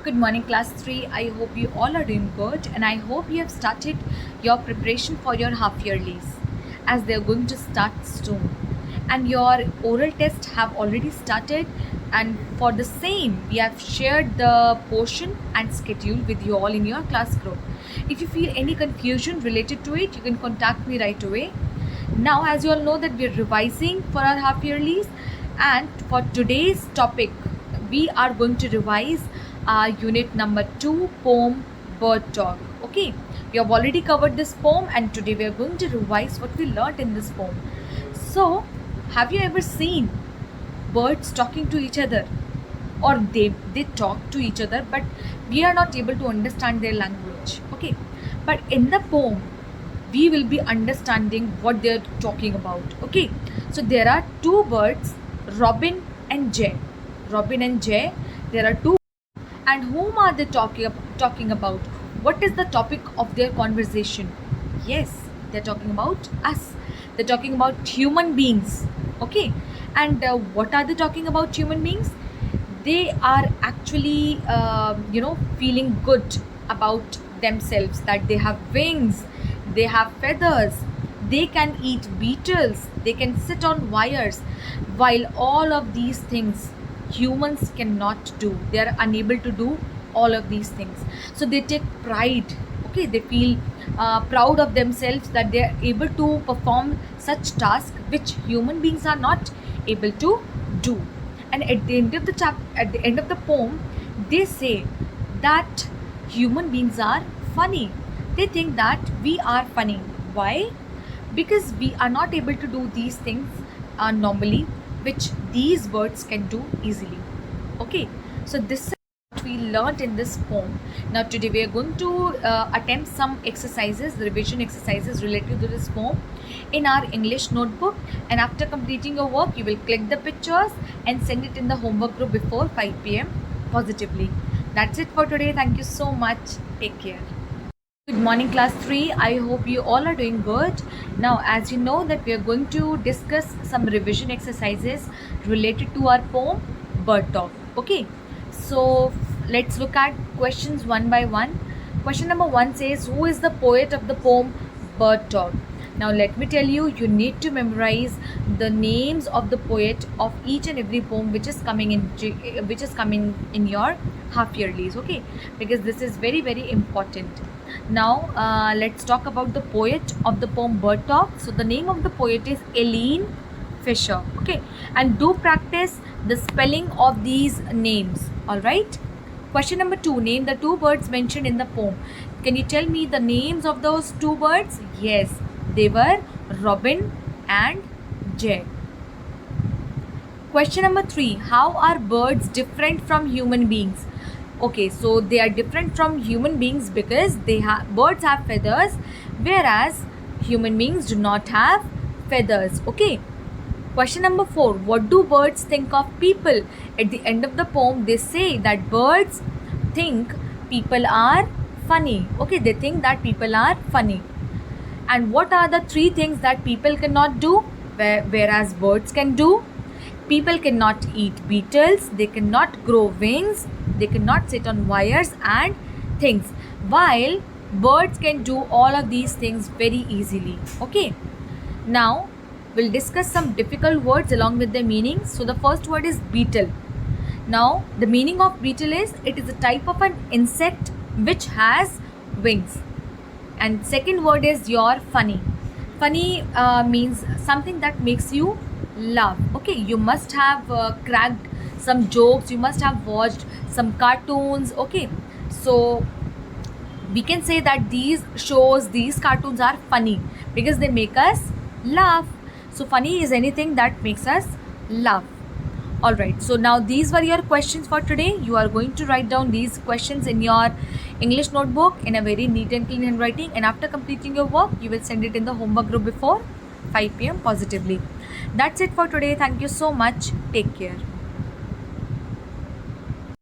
Good morning, class 3. I hope you all are doing good and I hope you have started your preparation for your half yearlies as they are going to start soon. And your oral tests have already started, and for the same, we have shared the portion and schedule with you all in your class group. If you feel any confusion related to it, you can contact me right away. Now, as you all know that we are revising for our half yearlies, and for today's topic, we are going to revise our unit number 2 poem Bird Talk. Okay, we have already covered this poem, and today we are going to revise what we learned in this poem. So, have you ever seen birds talking to each other, or they talk to each other, but we are not able to understand their language? Okay, but in the poem we will be understanding what they're talking about. Okay, so there are two birds, Robin and Jay. Robin and Jay, there are two, and whom are they talking about? What is the topic of their conversation? Yes, they're talking about us. They're talking about human beings. Okay, and what are they talking about human beings? They are actually feeling good about themselves, that they have wings, they have feathers, they can eat beetles, they can sit on wires, while all of these things humans cannot do. They are unable to do all of these things, so they take pride. Okay, they feel proud of themselves that they are able to perform such tasks which human beings are not able to do. And at the end of the poem, they say that human beings are funny. They think that we are funny. Why? Because we are not able to do these things normally, which these birds can do easily. Okay, so this is what we learned in this poem. Now today we are going to attempt some exercises, revision exercises related to this poem in our English notebook, and after completing your work you will click the pictures and send it in the homework group before 5 p.m. positively. That's it for today. Thank you so much. Take care. Good morning, class 3. I hope you all are doing good. Now, as you know that we are going to discuss some revision exercises related to our poem Bird Talk. Okay, so let's look at questions one by one. Question number 1 says, who is the poet of the poem Bird Talk? Now let me tell you, you need to memorize the names of the poet of each and every poem which is coming in your half yearlies. Okay, because this is very, very important. Now let's talk about the poet of the poem Bird Talk. So the name of the poet is Eileen Fisher. Okay, and do practice the spelling of these names. All right. Question number 2, name the two birds mentioned in the poem. Can you tell me the names of those two birds? Yes, they were Robin and Jay. Question number 3, how are birds different from human beings? Okay, so they are different from human beings because birds have feathers, whereas human beings do not have feathers. Okay. Question number 4, what do birds think of people? At the end of the poem, they say that birds think people are funny. Okay, they think that people are funny. And what are the 3 things that people cannot do, whereas birds can do? People cannot eat beetles, they cannot grow wings, they cannot sit on wires and things, while birds can do all of these things very easily. Okay, now we'll discuss some difficult words along with their meanings. So the first word is beetle. Now the meaning of beetle is, it is a type of an insect which has wings. And second word is your funny. Funny means something that makes you laugh. Okay, you must have cracked some jokes, you must have watched some cartoons. Okay, so we can say that these shows, these cartoons are funny because they make us laugh. So funny is anything that makes us laugh. Alright, so now these were your questions for today. You are going to write down these questions in your English notebook in a very neat and clean handwriting, and after completing your work you will send it in the homework group before 5 p.m. positively. That's it for today. Thank you so much. Take care.